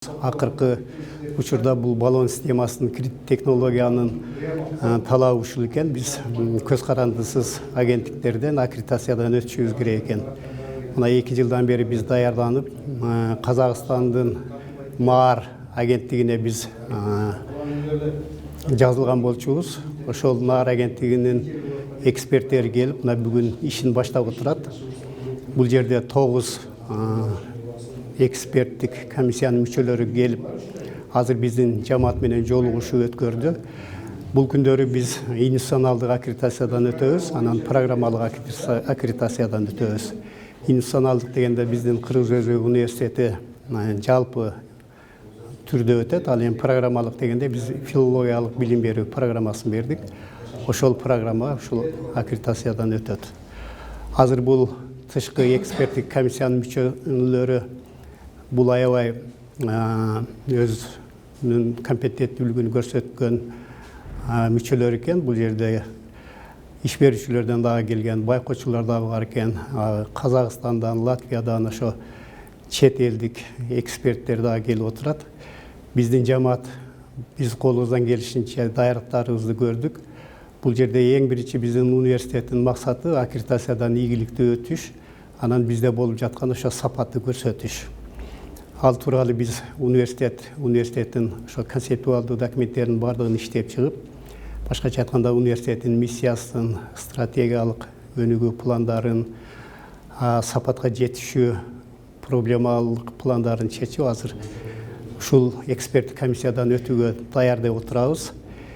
Акыркы учурда бул баллон системасынын кредит технологиянын талабы ушул экен. Биз көз карандысыз агенттиктерден аккредитациядан өтүшүбүз керек экен. Мына 2 жылдан бери биз даярданып, Казакстандын МААР агенттигине биз жазылган болчубуз. Ошол МААР агенттигинин эксперттери келип, мына бүгүн ишин баштап отурат. Бул жерде 9 эксперттик комиссиянын мүчөлөрү келип, азыр биздин жамаат менен жолугушуу өткөрдү. Бул күндөрү биз институционалдык аккредитациядан өтөбүз, анан программалык аккредитациядан өтөбүз. Институционалдык дегенде биздин Кыргыз Өзбек университети жалпы түрдө өтөт. Ал эми программалык дегенде биз филологиялык билим берүү программасын бердик. Ошол программа ушул аккредитациядан өтөт. Азыр бул тышкы эксперттик комиссиянын мүчөлөрү бул аябай өзүнүн компетенттүүлүгүн көрсөткөн мүчөлөр экен. Бул жерде иш берүүчүлөрдөн дагы келген, байкоочулар дагы бар экен. Казакстандан, Латвиядан ошо чет элдик эксперттер дагы келип отурат. Биздин жамаат биз колубуздан келишинче даярдыктарыбызды көрдүк. Бул жерде эң биринчи биздин университеттин максаты аккредитациядан ийгиликтүү өтүш, анан бизде болуп жаткан ошо сапатты көрсөтүш. Ал тууралуу биз университеттин ошо концептуалдуу документтеринин бардыгын иштеп чыгып, башкача айтканда университеттин миссиясын, стратегиялык өнүгүү пландарын, сапатка жетишүү проблемалык пландарын чечип, азыр ушул эксперттик комиссиядан өтүүгө даярдап отурабыз.